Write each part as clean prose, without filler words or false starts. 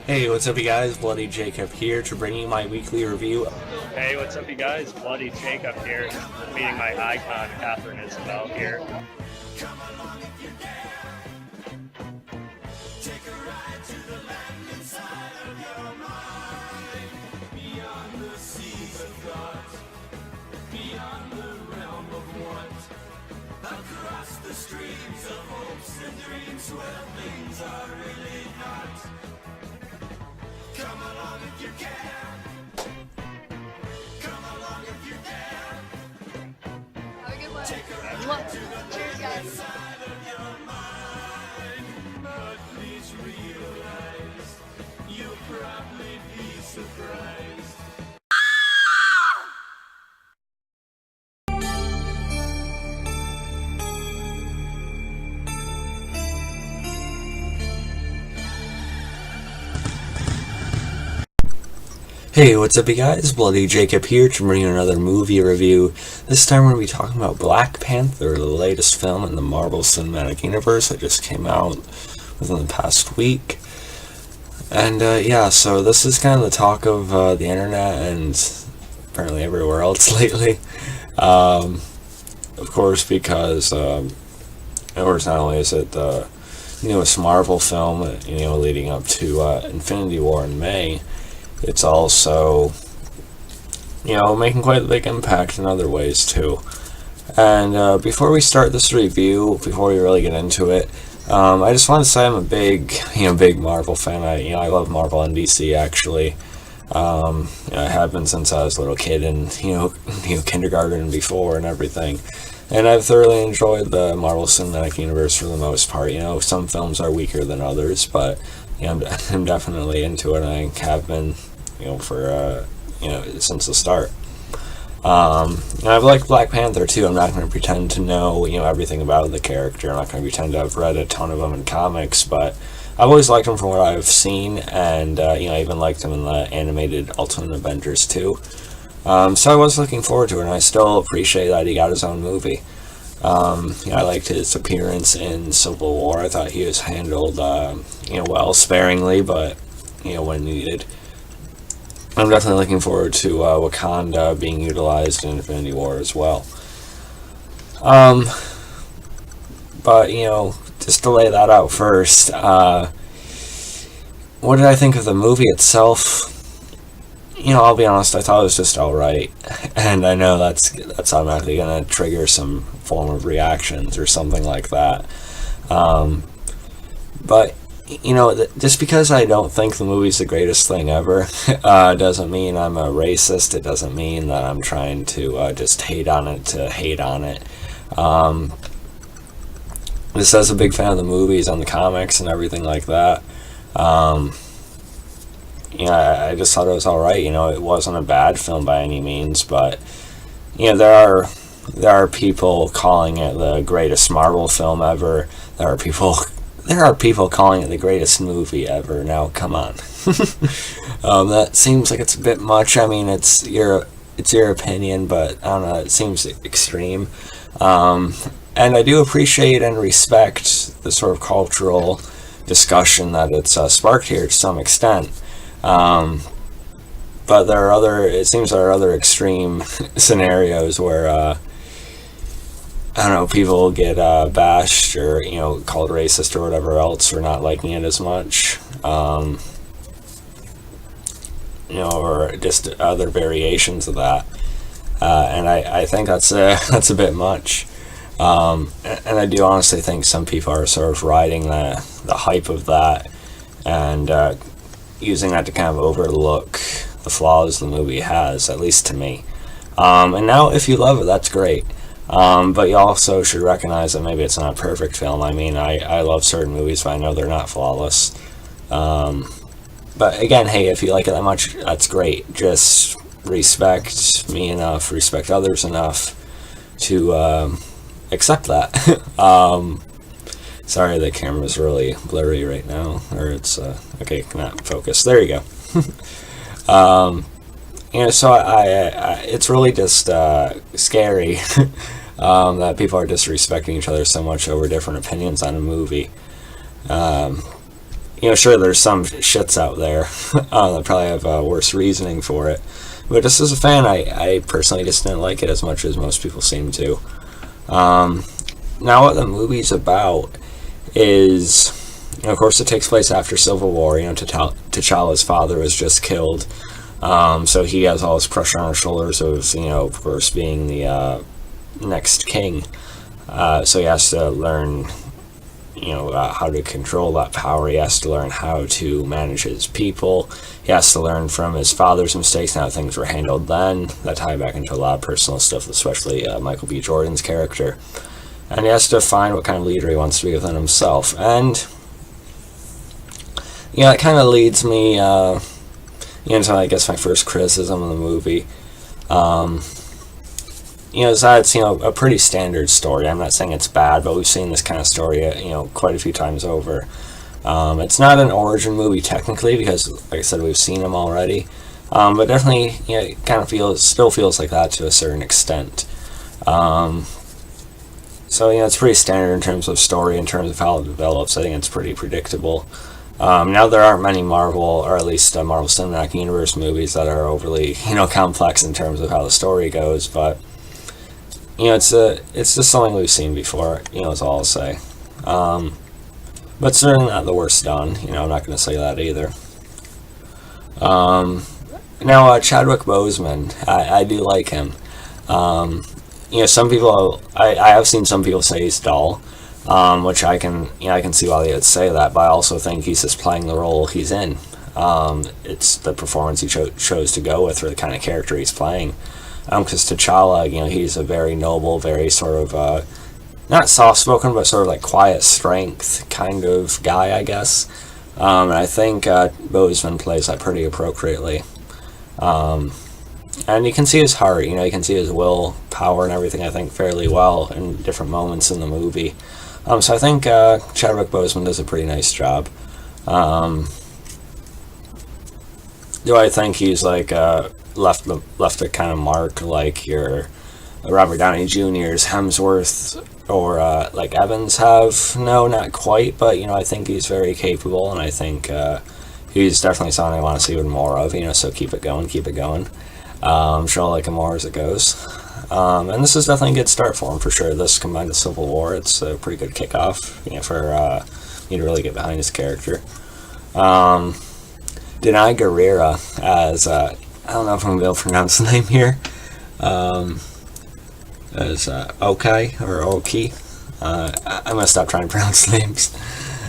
Hey, what's up you guys? Bloody Jacob here to bring you my weekly review. Hey, what's up, you guys? Bloody Jacob here, meeting my icon, Catherine Isabel here. Across the streams of hopes and dreams where things are really not. Come along if you can. Come along if you dare. Have a good one. Cheers, guys. Side of your mind, but please realize you'll probably be surprised. Hey, what's up you guys? Bloody Jacob here to bring you another movie review. This time we're going to be talking about Black Panther, the latest film in the Marvel Cinematic Universe that just came out within the past week. And yeah, so this is kind of the talk of the internet and apparently everywhere else lately. Of course, because of course not only is it the newest Marvel film, leading up to Infinity War in May, it's also, making quite a big impact in other ways too. And before we start this review, before we really get into it, I just want to say I'm a big Marvel fan. I love Marvel and DC actually. I have been since I was a little kid and kindergarten and before and everything. And I've thoroughly enjoyed the Marvel Cinematic Universe for the most part. Some films are weaker than others, but I'm definitely into it. And I have been, for since the start. I've liked Black Panther too. I'm not going to pretend to know everything about the character. I'm not going to pretend to have read a ton of them in comics, but I've always liked him from what I've seen, and I even liked him in the animated Ultimate Avengers too. So I was looking forward to it, and I still appreciate that he got his own movie. I liked his appearance in Civil War. I thought he was handled, well, sparingly, but when needed. I'm definitely looking forward to Wakanda being utilized in Infinity War as well. But just to lay that out first, what did I think of the movie itself? I'll be honest, I thought it was just alright, and I know that's automatically going to trigger some form of reactions or something like that. But, just because I don't think the movie's the greatest thing ever, doesn't mean I'm a racist. It doesn't mean that I'm trying to just hate on it to hate on it. Just as a big fan of the movies and the comics and everything like that, I just thought it was alright. It wasn't a bad film by any means, but there are people calling it the greatest Marvel film ever. There are people calling it the greatest movie ever. Now, come on. That seems like it's a bit much. I mean, it's your opinion, but I don't know. It seems extreme. And I do appreciate and respect the sort of cultural discussion that it's sparked here to some extent. But it seems there are other extreme scenarios where, people get bashed or, called racist or whatever else for not liking it as much. Or just other variations of that. And I think that's a bit much. And I do honestly think some people are sort of riding the hype of that and using that to kind of overlook the flaws the movie has, at least to me. And now, if you love it, that's great. But you also should recognize that maybe it's not a perfect film. I mean, I love certain movies, but I know they're not flawless. But again, hey, if you like it that much, that's great. Just respect me enough, respect others enough to accept that. Sorry, the camera's really blurry right now, or it's okay, not focus. There you go. So it's really just scary that people are disrespecting each other so much over different opinions on a movie. sure, there's some shits out there that probably have worse reasoning for it. But just as a fan, I personally just didn't like it as much as most people seem to. Now, what the movie's about is, of course, it takes place after Civil War. T'Challa's father was just killed. So he has all this pressure on his shoulders of, of course, being the next king. So he has to learn, how to control that power. He has to learn how to manage his people. He has to learn from his father's mistakes and how things were handled then. That tie back into a lot of personal stuff, especially Michael B. Jordan's character. And he has to find what kind of leader he wants to be within himself. And, it kind of leads me into, I guess, my first criticism of the movie. Is that it's, a pretty standard story. I'm not saying it's bad, but we've seen this kind of story, quite a few times over. It's not an origin movie technically, because, like I said, we've seen them already. But definitely, it kind of still feels like that to a certain extent. So, it's pretty standard in terms of story, in terms of how it develops. I think it's pretty predictable. Now, there aren't many Marvel, or at least Marvel Cinematic Universe movies that are overly, complex in terms of how the story goes, but, it's just something we've seen before, is all I'll say. But certainly not the worst done, I'm not going to say that either. Now, Chadwick Boseman, I do like him. Some people, I have seen some people say he's dull, which I can see why they would say that, but I also think he's just playing the role he's in. It's the performance he chose to go with, or the kind of character he's playing. Because T'Challa, he's a very noble, very sort of, not soft-spoken, but sort of like quiet strength kind of guy, I guess. And I think Boseman plays that pretty appropriately. And you can see his heart, you can see his will, power, and everything, I think, fairly well in different moments in the movie. So I think Chadwick Boseman does a pretty nice job. Do I think he's, like, left a kind of mark like your Robert Downey Jr.'s Hemsworth or, like, Evans have? No, not quite, but, I think he's very capable, and I think he's definitely someone I want to see even more of, so keep it going. I'm sure I'll like him more as it goes. And this is definitely a good start for him, for sure. This combined with Civil War, it's a pretty good kickoff, for me to really get behind his character. Denai Guerrera as, I don't know if I'm going to be able to pronounce the name here, as Okay, or Oki. I'm going to stop trying to pronounce names.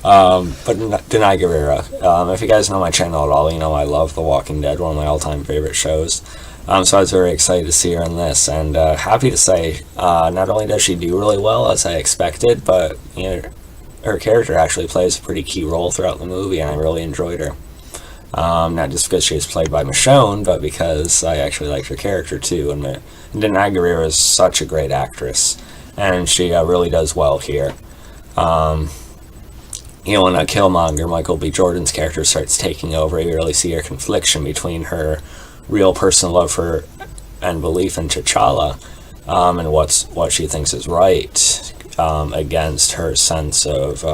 But Denai Guerrera, if you guys know my channel at all, I love The Walking Dead, one of my all-time favorite shows. So I was very excited to see her in this, and happy to say, not only does she do really well, as I expected, but, her character actually plays a pretty key role throughout the movie, and I really enjoyed her. Not just because she was played by Michonne, but because I actually liked her character, too, and Denai Guerrera is such a great actress, and she really does well here. When Killmonger, Michael B. Jordan's character, starts taking over, you really see her confliction between her real personal love for and belief in T'Challa, and what she thinks is right, against her sense of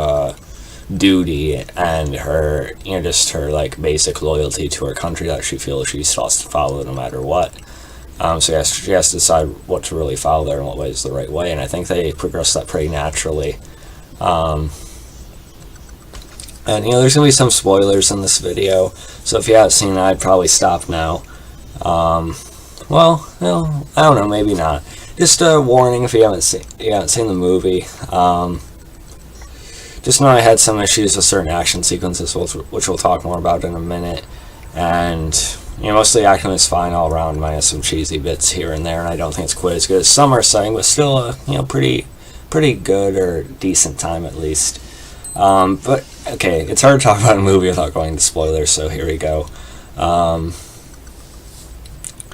duty and her, just her like basic loyalty to her country that she feels she still has to follow no matter what. So she has to decide what to really follow there and what way is the right way, and I think they progress that pretty naturally. And, there's going to be some spoilers in this video, so if you haven't seen it, I'd probably stop now. Well, I don't know, maybe not. Just a warning if you haven't seen the movie. Just know I had some issues with certain action sequences, which we'll talk more about in a minute. And, most of the acting is fine all around, minus some cheesy bits here and there, and I don't think it's quite as good as some are saying, but still a, pretty good or decent time at least. But, okay, it's hard to talk about a movie without going into spoilers, so here we go.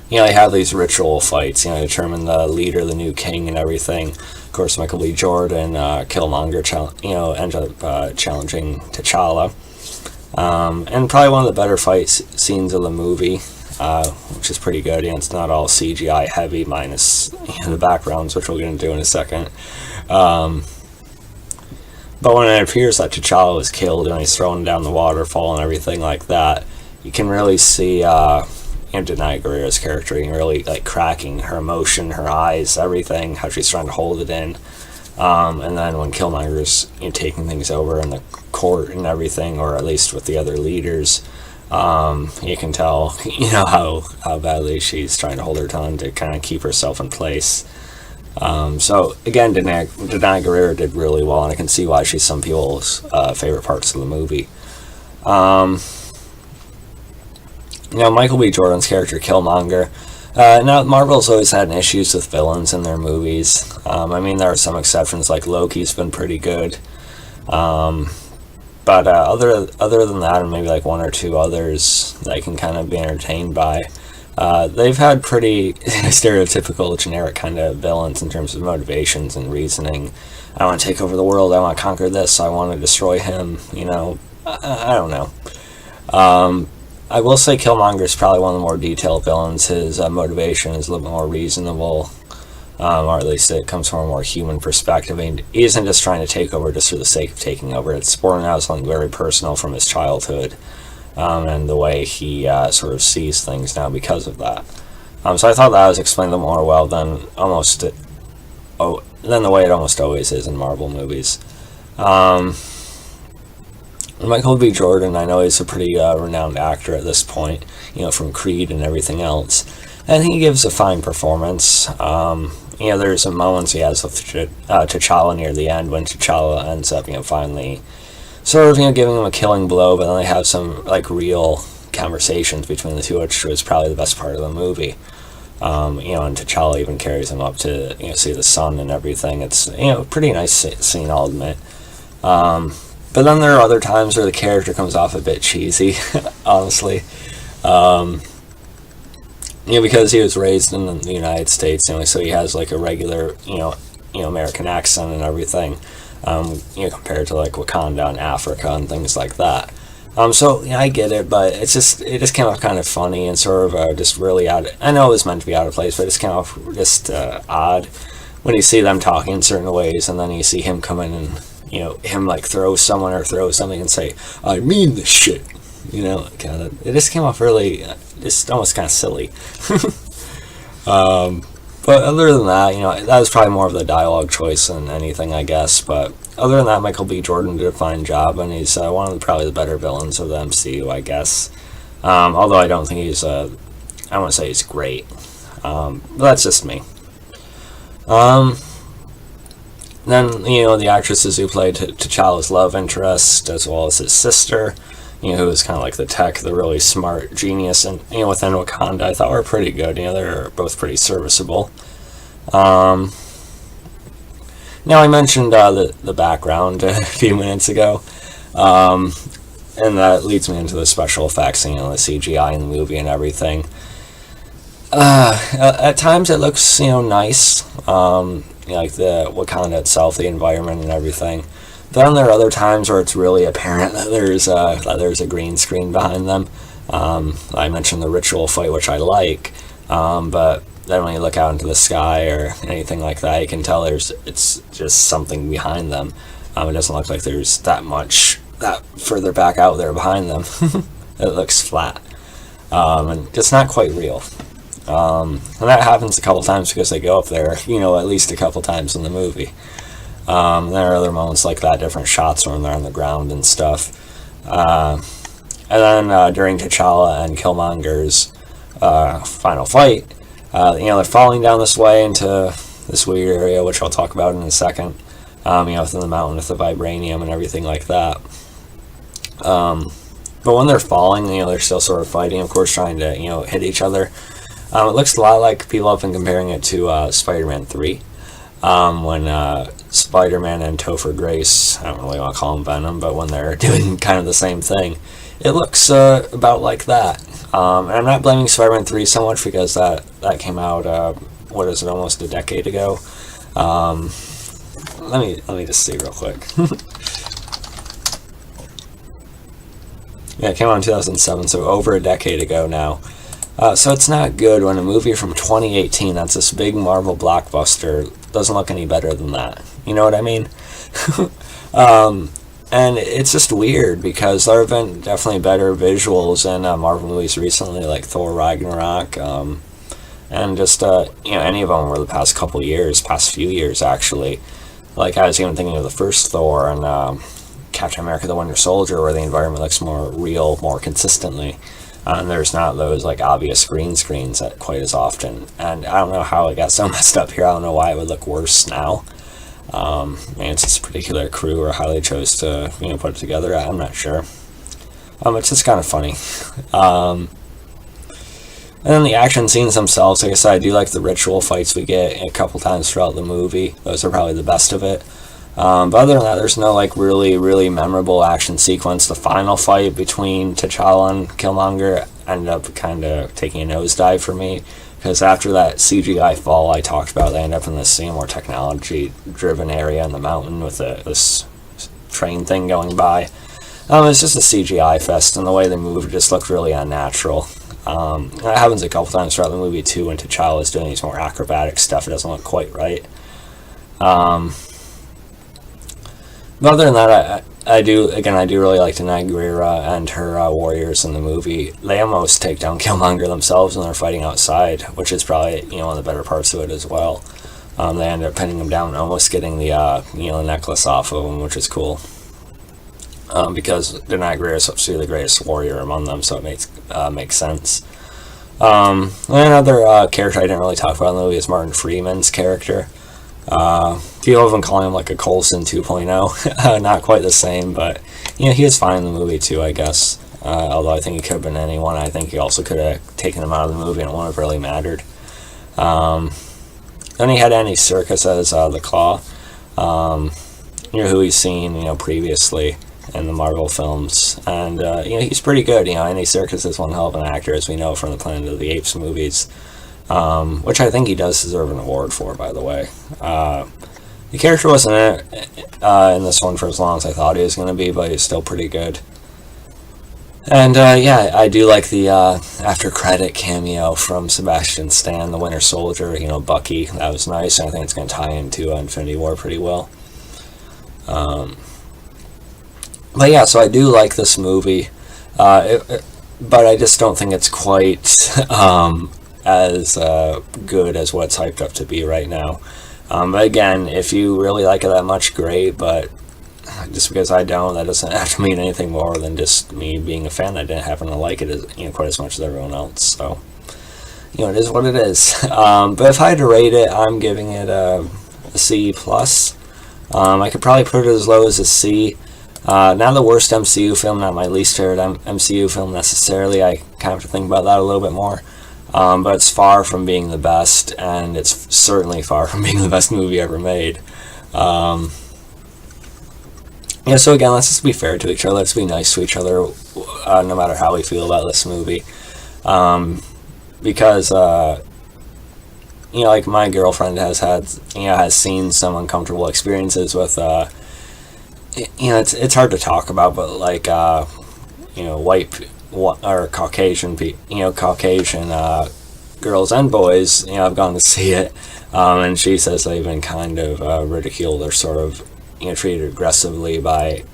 They have these ritual fights, determine the leader, the new king, and everything. Of course, Michael B. Jordan, Killmonger, end up challenging T'Challa. And probably one of the better fight scenes of the movie, which is pretty good. It's not all CGI heavy, minus the backgrounds, which we'll get into in a second. But But when it appears that T'Challa was killed and he's thrown down the waterfall and everything like that, you can really see Denai Guerrero's character really like cracking her emotion, her eyes, everything, how she's trying to hold it in. And then when Killmonger's taking things over in the court and everything, or at least with the other leaders, you can tell how badly she's trying to hold her tongue to kind of keep herself in place. So again, Denai Guerrero did really well, and I can see why she's some people's favorite parts of the movie. Michael B. Jordan's character Killmonger. Now, Marvel's always had issues with villains in their movies. I mean, there are some exceptions, like Loki's been pretty good. But other than that, and maybe like one or two others that I can kind of be entertained by, they've had pretty stereotypical, generic kind of villains in terms of motivations and reasoning. I want to take over the world, I want to conquer this, I want to destroy him, I don't know. I will say Killmonger is probably one of the more detailed villains. His motivation is a little bit more reasonable, or at least it comes from a more human perspective. I mean, he isn't just trying to take over just for the sake of taking over. It's born out of something very personal from his childhood, and the way he sort of sees things now because of that. So I thought that was explained a little more well than the way it almost always is in Marvel movies. Michael B. Jordan, I know he's a pretty renowned actor at this point, from Creed and everything else, and he gives a fine performance. There's some moments he has with T'Challa near the end when T'Challa ends up, finally sort of, giving him a killing blow, but then they have some, like, real conversations between the two, which was probably the best part of the movie. And T'Challa even carries him up to, see the sun and everything. It's, pretty nice scene, I'll admit. But then there are other times where the character comes off a bit cheesy, honestly. Because he was raised in the United States, so he has like a regular, American accent and everything, compared to like Wakanda and Africa and things like that. So I get it, but it just came off kind of funny and sort of just really I know it was meant to be out of place, but it's kind of just odd when you see them talking in certain ways, and then you see him come in and him like throw someone or throw something and say, "I mean this shit." Kind of. It just came off really, just almost kind of silly. But other than that, that was probably more of the dialogue choice than anything, I guess. But other than that, Michael B. Jordan did a fine job, and he's one of probably the better villains of the MCU, I guess. Although I don't think he's, I won't say he's great. But that's just me. Then, the actresses who played T'Challa's love interest, as well as his sister, who was kind of like the really smart genius, and, within Wakanda, I thought were pretty good. They're both pretty serviceable. Now, I mentioned the background a few minutes ago, and that leads me into the special effects, the CGI in the movie and everything. At times it looks, nice, like the Wakanda itself, the environment and everything. Then there are other times where it's really apparent that there's a green screen behind them. I mentioned the ritual fight, which I like, but then when you look out into the sky or anything like that, you can tell it's just something behind them. It doesn't look like there's that further back out there behind them. It looks flat, and it's not quite real. And that happens a couple times because they go up there, at least a couple times in the movie. There are other moments like that, different shots when they're on the ground and stuff. And then during T'Challa and Killmonger's final fight, they're falling down this way into this weird area, which I'll talk about in a second. Within the mountain with the vibranium and everything like that. But when they're falling, they're still sort of fighting, of course, trying to, hit each other. It looks a lot like people have been comparing it to Spider-Man 3. When Spider-Man and Topher Grace, I don't really want to call him Venom, but when they're doing kind of the same thing, it looks about like that. And I'm not blaming Spider-Man 3 so much because that came out, almost a decade ago. Let me just see real quick. Yeah, it came out in 2007, so over a decade ago now. So it's not good when a movie from 2018 that's this big Marvel blockbuster doesn't look any better than that. You know what I mean? And it's just weird because there have been definitely better visuals in Marvel movies recently, like Thor Ragnarok, and just any of them over the past few years actually. Like I was even thinking of the first Thor and Captain America: The Winter Soldier, where the environment looks more real, more consistently. And there's not those like obvious green screens quite as often. And I don't know how it got so messed up here. I don't know why it would look worse now. Maybe it's this particular crew or how they chose to put it together. I'm not sure. It's just kind of funny. And then the action scenes themselves, like I said, I do like the ritual fights we get a couple times throughout the movie. Those are probably the best of it. But other than that, there's no like really, really memorable action sequence. The final fight between T'Challa and Killmonger ended up kind of taking a nosedive for me. Because after that CGI fall I talked about, they end up in this more technology-driven area in the mountain with this train thing going by. It's just a CGI fest, and the way they moved just looked really unnatural. That happens a couple times throughout the movie too, when T'Challa is doing these more acrobatic stuff. It doesn't look quite right. But other than that, I do really like Denai Guerrera and her warriors in the movie. They almost take down Killmonger themselves when they're fighting outside, which is probably one of the better parts of it as well. They end up pinning him down and almost getting the the necklace off of him, which is cool. Because Denai Guerrera is supposed the greatest warrior among them, so it makes sense. Another character I didn't really talk about in the movie is Martin Freeman's character. People have been calling him like a Coulson 2.0. Not quite the same, but he was fine in the movie too, I guess. Although I think he could have been anyone. I think he also could have taken him out of the movie and it wouldn't have really mattered. Then he had Andy Serkis as the Claw. Who he's seen previously in the Marvel films, and he's pretty good. Andy Serkis is one hell of an actor, as we know from the Planet of the Apes movies. Which I think he does deserve an award for, by the way. The character wasn't in this one for as long as I thought he was going to be, but he's still pretty good. And I do like the after-credit cameo from Sebastian Stan, the Winter Soldier, Bucky. That was nice, and I think it's going to tie into Infinity War pretty well. But yeah, so I do like this movie, but I just don't think it's quite as good as what it's hyped up to be right now. But again, if you really like it that much, great, but just because I don't, that doesn't have to mean anything more than just me being a fan. I didn't happen to like it quite as much as everyone else, so it is what it is. But if I had to rate it, I'm giving it a C+. I could probably put it as low as a C. Not the worst MCU film, not my least favorite MCU film necessarily. I kind of have to think about that a little bit more. But it's far from being the best, and it's certainly far from being the best movie ever made. So again, let's just be fair to each other. Let's be nice to each other, no matter how we feel about this movie. Because, like my girlfriend has seen some uncomfortable experiences with, it's hard to talk about, but like, white or Caucasian girls and boys, I've gone to see it, and she says they've been kind of ridiculed or sort of treated aggressively by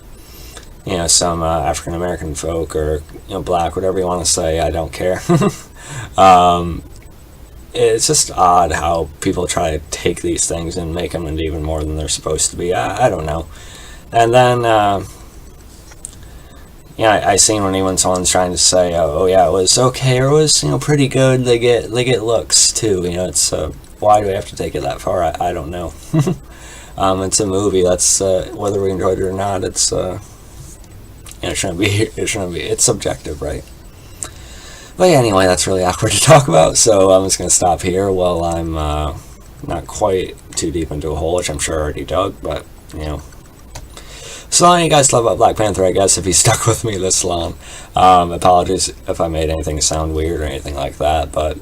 some African American folk or black, whatever you want to say. I don't care. It's just odd how people try to take these things and make them into even more than they're supposed to be. I don't know. And then I seen when someone's trying to say, oh yeah, it was okay, or it was pretty good. They get looks too. It's why do we have to take it that far? I don't know. It's a movie. That's whether we enjoyed it or not. It's it shouldn't be. It's subjective, right? But yeah, anyway, that's really awkward to talk about. So I'm just gonna stop here. Well, I'm not quite too deep into a hole, which I'm sure I already dug, but So long you guys love about Black Panther, I guess, if you stuck with me this long. Apologies if I made anything sound weird or anything like that, but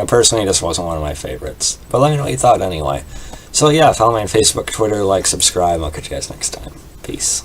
personally, this wasn't one of my favorites. But let me know what you thought anyway. So yeah, follow me on Facebook, Twitter, like, subscribe. I'll catch you guys next time. Peace.